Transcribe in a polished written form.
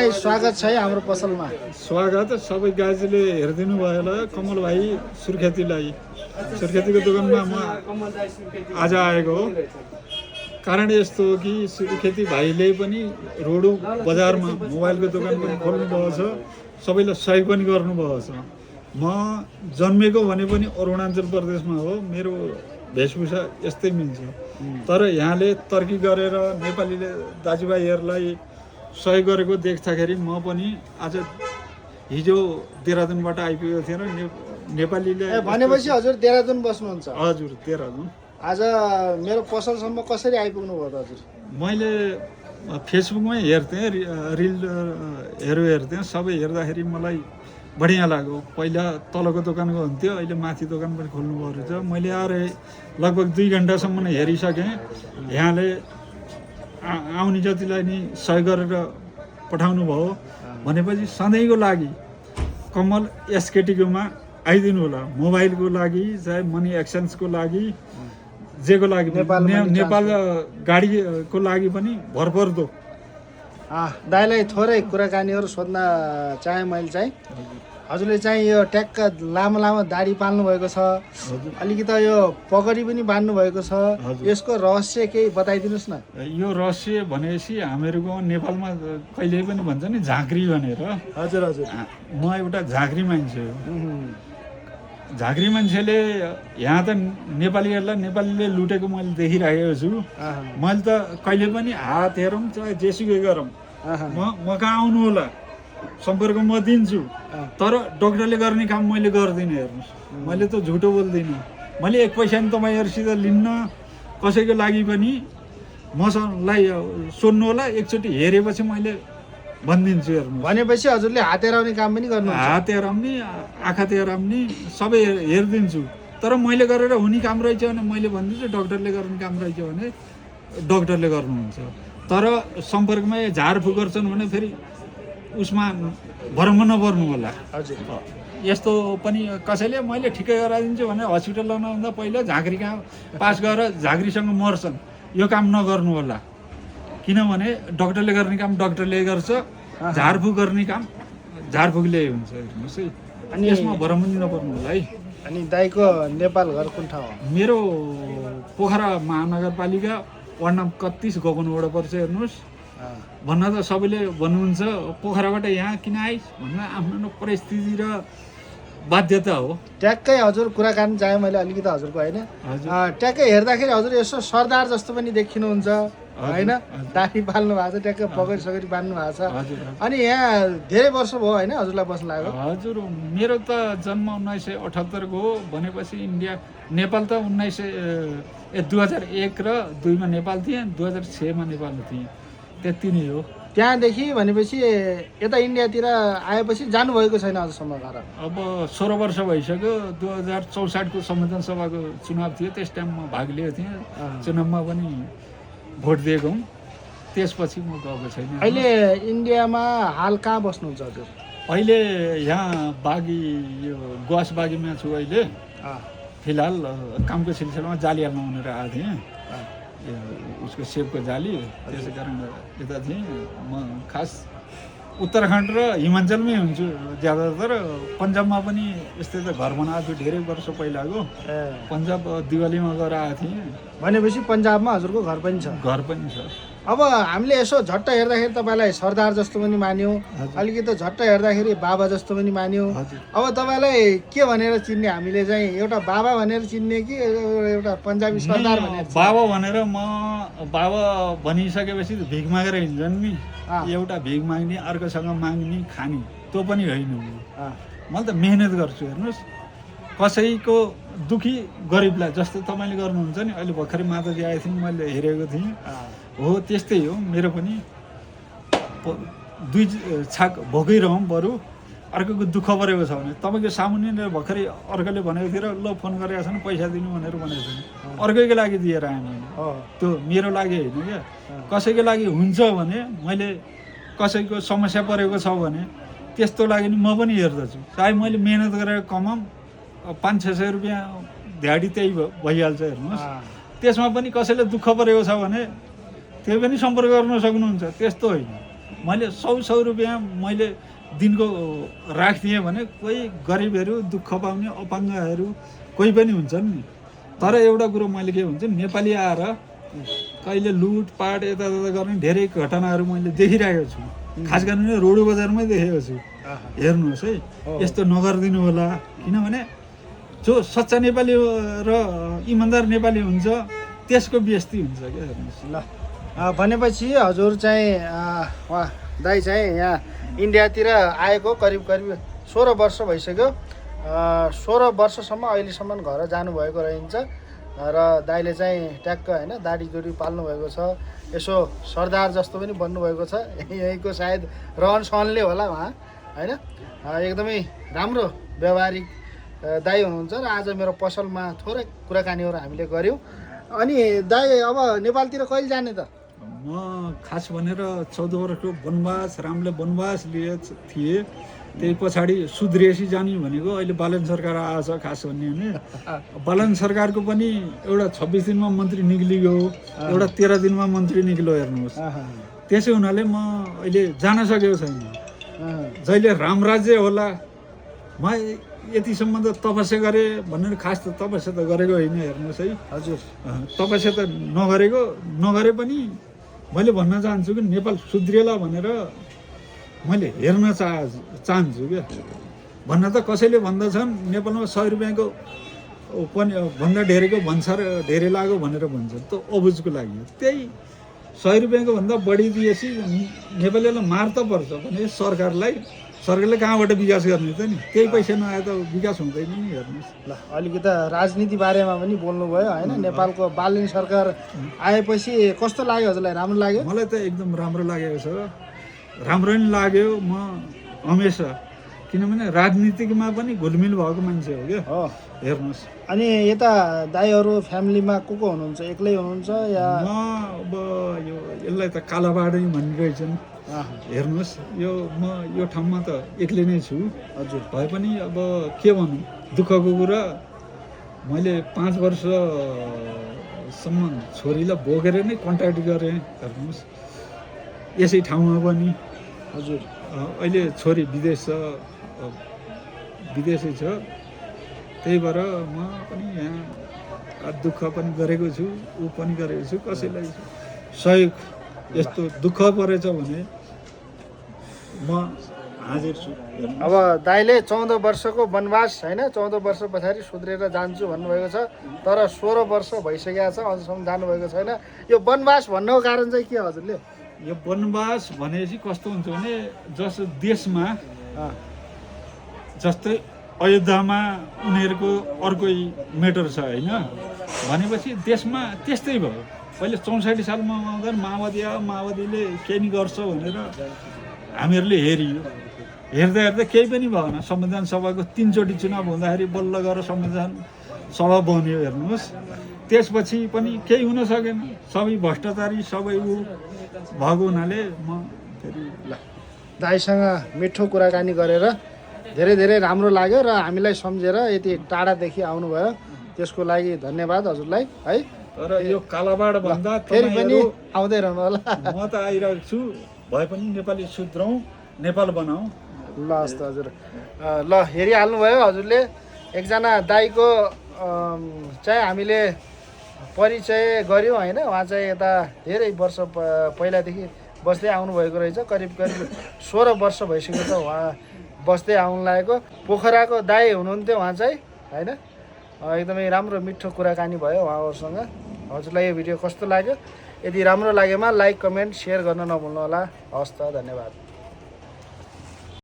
स्वागत छ है हाम्रो पसलमा। स्वागत सबै गाजीले हेरिदिनु भयो होला कमल भाइ सुर्खेतीलाई। सुर्खेतीको दोकानमा म आज आएको हो। कारण यस्तो हो कि सुर्खेती भाइले पनि रोडो बजारमा मोबाइलको दोकान पनि खोल्नु भएको छ, सबैलाई सहयोग पनि गर्नुभएको छ। म जन्मेको भने पनि अरुणाचल प्रदेशमा हो, मेरो वेशभूषा यस्तै मिल्छ। तर यहाँले तर्की गरेर नेपालीले दाजुभाइहरूलाई सहयोग गरेको देख्दाखेरि म पनि आज हिजो देहरादुनबाट आइपुगेको थिएँ र नेपालीले भनेपछि हजुर देहरादुन बस्नुहुन्छ? हजुर, देहरादुन। आज मेरो पसलसम्म कसरी आइपुग्नु भयो त हजुर? मैले फेसबुकमै हेर्थेँ, रिल हेर्थेँ। सबै हेर्दाखेरि मलाई बढिया लाग्यो। पहिला तलको दोकानको हुन्थ्यो, अहिले माथि दोकान पनि खोल्नुभएको रहेछ। मैले आएर लगभग 2 घन्टासम्म हेरिसकेँ। यहाँले आउने जतिलाई नि सहयोग गरेर पठाउनु भयो भनेपछि सधैँको लागि कमल एसकेटीकोमा आइदिनु होला। मोबाइलको लागि, चाहे मनी एक्सचेन्जको लागि, जेको लागि, नेपाल गाडीको लागि पनि भरपर्दो। दाइलाई थोरै कुराकानीहरू सोध्न चाहे मैले चाहिँ। हजुरले चाहिँ यो ट्याक्क लामो लामो दाढी पाल्नु भएको छ, अलिकति यो पगडी पनि बान्नु भएको छ, यसको रहस्य केही बताइदिनुहोस् न। यो रहस्य भनेपछि हामीहरूको नेपालमा कहिले पनि भन्छ नि झाँक्री भनेर। हजुर हजुर, म एउटा झाँक्री मान्छे हो। झाँक्री मान्छेले यहाँ त नेपालीहरूलाई नेपालीले लुटेको मैले देखिरहेको छु। मैले त कहिले पनि हात हेरौँ चाहे जेसुकै गरौँ, म कहाँ आउनु होला, सम्पर्क म दिन्छु। तर डक्टरले गर्ने काम मैले गर्दिनँ। हेर्नुहोस्, मैले त झुटो बोल्दिनँ। मैले 1 पैसा पनि तपाईँहरूसित लिन्न। कसैको लागि पनि मसँगलाई सोध्नु होला, एकचोटि हेरेपछि मैले भनिदिन्छु। हेर्नु भनेपछि हजुरले हात हेराउने काम पनि गर्नु? हात हेराउने, आँखा हेराउने सबै हेरिदिन्छु। तर मैले गरेर हुने काम रहेछ भने मैले भनिदिन्छु, डक्टरले गर्ने काम रहेछ भने डक्टरले गर्नुहुन्छ। तर सम्पर्कमा झारफुक गर्छन् भने फेरि उसमा भरमा नपर्नु होला। हजुर, यस्तो पनि कसैले मैले ठिकै गराइदिन्छु भने हस्पिटल लानुहुँदा पहिला झाँक्री कहाँ पास गरेर झाँक्रीसँग मर्छन्। यो काम नगर्नु होला, किनभने डक्टरले गर्ने काम डक्टरले गर्छ, झारफुक गर्ने काम झारफुकले हुन्छ। हेर्नुहोस् है, अनि यसमा भरम पनि नपर्नु होला है। अनि दाइको नेपाल घर कुन ठाउँ हो? मेरो पोखरा महानगरपालिका वार्ड नम्बर 31 गोपनबाट पर्छ। हेर्नुहोस्, भन्न त सबैले भन्नुहुन्छ पोखराबाट यहाँ किन आइस् भन्न, आफ्नो परिस्थिति र बाध्यता हो। ट्याक्कै हजुर कुराकानी चाहे मैले अलिकति हजुरको होइन, ट्याक्कै हेर्दाखेरि हजुर यसो सरदार जस्तो पनि देखिनुहुन्छ होइन? दाढी पाल्नु भएको छ, ट्याक्कै पगडी सगडी बान्नु भएको छ। अनि यहाँ धेरै वर्ष भयो होइन हजुरलाई बस्नु लागेको? हजुर, मेरो त जन्म 1978 को हो। भनेपछि नेपाल त 2001 र 2 मा नेपाल थिएँ, 2006 मा नेपाल थिएँ, त्यति नै हो। त्यहाँदेखि भनेपछि यता इन्डियातिर आएपछि जानुभएको छैन अझसम्म घर? अब 16 वर्ष भइसक्यो। 2064 को संविधान सभाको चुनाव थियो, त्यस टाइम म भाग लिएको थिएँ। चुनावमा पनि भोट दिएको हुँ। त्यसपछि म गएको छैन। अहिले इन्डियामा हाल कहाँ बस्नुहुन्छ हजुर? अहिले यहाँ बागी, यो गुवास बागीमा छु अहिले। फिलहाल कामको सिलसिलामा जाली हाल्न भनेर आएको थिएँ, उसको सेपको जाली। त्यसै कारण यता थिएँ। म खास उत्तराखण्ड र हिमाचलमै हुन्छु ज्यादातर। पन्जाबमा पनि यस्तै त घर बनाएको छु धेरै वर्ष पहिलाको। पन्जाब दिवालीमा गएर आएको थिएँ। भनेपछि पन्जाबमा हजुरको घर पनि छ? घर पनि छ। अब हामीले यसो झट्ट हेर्दाखेरि तपाईँलाई सरदार जस्तो पनि मान्यो, अलिकति झट्ट हेर्दाखेरि बाबा जस्तो पनि मान्यो। अब तपाईँलाई के भनेर चिन्ने हामीले चाहिँ? एउटा बाबा भनेर चिन्ने कि एउटा पन्जाबी सरदार भनेर? बाबा भनेर म बाबा भनिसकेपछि भिख मागेर हिँड्छन् नि। एउटा भिख माग्ने, अर्कोसँग माग्ने, खाने, त्यो पनि होइन। मैले त मेहनत गर्छु। हेर्नुहोस्, कसैको दुखी गरिबलाई जस्तो तपाईँले गर्नुहुन्छ नि। अहिले भर्खरै माताजी आएको थिइन्, मैले हेरेको थिएँ। हो त्यस्तै हो मेरो पनि। 2 छाक भोकै रहौँ, बरु अर्कोको दुःख परेको छ भने तपाईँको सामुन्ने भर्खरै अर्कोले भनेको थियो र ल फोन गरेको छ भने पैसा दिनु भनेर भनेको छैन। अर्कैको लागि दिएर आएँ मैले, त्यो मेरो लागि होइन क्या। कसैको लागि हुन्छ भने, मैले कसैको समस्या परेको छ भने त्यस्तो लागि नि म पनि हेर्दछु। चाहे मैले मेहनत गरेर कमाऊँ, 500-600 रुपियाँ ध्याडी त्यही भइहाल्छ। हेर्नुहोस्, त्यसमा पनि कसैले दुःख परेको छ भने त्यो पनि सम्पर्क गर्न सक्नुहुन्छ। त्यस्तो होइन, मैले 100 रुपियाँ मैले दिनको राख्दिएँ भने कोही गरिबहरू दुःख पाउने अपाङ्गहरू कोही पनि हुन्छन् नि। तर एउटा कुरो मैले के भन्छ नेपाली आएर कहिले लुटपाट यताउता गर्ने धेरै घटनाहरू मैले देखिरहेको छु। खास गरेर रोड बजारमै देखेको छु। हेर्नुहोस् है, यस्तो नगरिदिनु होला। किनभने जो सच्चा नेपाली र इमान्दार नेपाली हुन्छ त्यसको बेइज्जती हुन्छ क्या। हेर्नुहोस् ल भनेपछि हजुर चाहिँ दाइ चाहिँ यहाँ इन्डियातिर आएको करिब 16 वर्ष भइसक्यो। 16 वर्षसम्म अहिलेसम्म घर जानुभएको रहन्छ र दाइले चाहिँ ट्याक्क होइन दाढी पाल्नु भएको छ। यसो सरदार जस्तो पनि बन्नुभएको छ। यहीँको सायद रहन सहनले होला उहाँ होइन। एकदमै राम्रो व्यवहारिक दाइ हुनुहुन्छ र आज मेरो पसलमा थोरै कुराकानीहरू हामीले गऱ्यौँ। अनि दाइ अब नेपालतिर कहिले जाने त? म खास भनेर 14 वर्षको वनवास रामले वनवास लिए थिए, त्यही पछाडि सुध्रिएसी जाने भनेको अहिले बालन सरकार आएछ। खास भन्ने भने बालन सरकारको पनि एउटा 26 दिनमा मन्त्री निक्लियो, एउटा 13 दिनमा मन्त्री निक्ल्यो। हेर्नुहोस्, त्यसै हुनाले म अहिले जान सकेको छैन। जहिले राम राज्य होला म यतिसम्म त तपस्या गरेँ भनेर खास त तपस्या त गरेको होइन। हेर्नुहोस् है हजुर, तपस्या त नगरे पनि मैले भन्न चाहन्छु कि नेपाल सुध्रिएला भनेर मैले हेर्न चाहन्छु क्या। भन्न त कसैले भन्दछन् नेपालमा 100 रुपियाँको पनि भन्दा धेरैको भन्सार धेरै लाग्यो भनेर भन्छन्। त अबुझको लागि त्यही 100 रुपियाँको भन्दा बढी दिएपछि नेपालीलाई मार त पर्छ भने सरकारले कहाँबाट विकास गर्ने त नि? त्यही पैसा नआए त विकास हुँदैन नि। हेर्नुहोस् ल अलिकति राजनीति बारेमा पनि बोल्नुभयो होइन। नेपालको बालन सरकार आएपछि कस्तो लाग्यो हजुरलाई? राम्रो लाग्यो? मलाई त एकदम राम्रो लागेको छ। राम्रो नि लाग्यो। म हमेसा किनभने राजनीतिकमा पनि घुलमिल भएको मान्छे हो क्या। हो, हेर्नुहोस्। अनि यता दाइहरू फ्यामिलीमा को हुनुहुन्छ? एक्लै हुनुहुन्छ या? म अब यसलाई त कालाबाडै भनिरहेछन्। हेर्नुहोस्, म यो ठाउँमा त एक्लै नै छु। हजुर, भए पनि अब के भनौँ, दुःखको कुरा मैले 5 वर्षसम्म छोरीलाई बोकेर नै कन्ट्याक्ट गरेँ। हेर्नुहोस्, यसै ठाउँमा पनि। हजुर, अहिले छोरी विदेशै छ। त्यही भएर म पनि यहाँ दुःख पनि गरेको छु, ऊ पनि गरेको छु। कसैलाई सहयोग यस्तो दुःख परेछ भने म हाजिर छु। अब दाइले 14 वर्षको वनवास होइन, 14 वर्ष पछाडि सुध्रेर जान्छु भन्नुभएको छ। तर 16 वर्ष भइसकेको छ, अझसम्म जानुभएको छैन। यो वनवास भन्नुको कारण चाहिँ के हजुरले? यो वनवास भनेपछि कस्तो हुन्छ भने जस देशमा जस्तै अयोध्यामा उनीहरूको अर्कै मेटर छ होइन। भनेपछि देशमा त्यस्तै भयो। पहिले 64 सालमा आउँदा माओवादीले केही नि गर्छ भनेर हामीहरूले हेरियो। हेर्दा केही पनि भएन। संविधान सभाको 3 चोटि चुनाव हुँदाखेरि बल्ल गएर संविधान सभा बन्यो। हेर्नुहोस्, त्यसपछि पनि केही हुन सकेन। सबै भ्रष्टाचारी सबै ऊ भएको हुनाले म फेरि दाइसँग मिठो कुराकानी गरेर धेरै राम्रो लाग्यो र हामीलाई सम्झेर यति टाढादेखि आउनुभयो, त्यसको लागि धन्यवाद हजुरलाई है। तर यो कालाबाड भन्दा फेरि पनि आउँदै रहनु होला। म त आइरहेको छु। भए पनि नेपाली सुध्रौँ, नेपाल बनाऊ। ल हस् त हजुर। ल हेरिहाल्नुभयो हजुरले। एकजना दाइको चाहिँ हामीले परिचय गऱ्यौँ होइन। उहाँ चाहिँ यता धेरै वर्ष पहिलादेखि बस्दै आउनुभएको रहेछ। करिब 16 वर्ष भइसक्यो त उहाँ बस्दै आउनु लागेको। पोखराको दाइ हुनुहुन्थ्यो उहाँ चाहिँ होइन। एकदमै राम्रो मिठो कुराकानी भयो उहाँहरूसँग। हजुरलाई यो भिडियो कस्तो लाग्यो? यदि राम्रो लागेमा लाइक, कमेन्ट, सेयर गर्न नभुल्नु होला। हवस् त, धन्यवाद।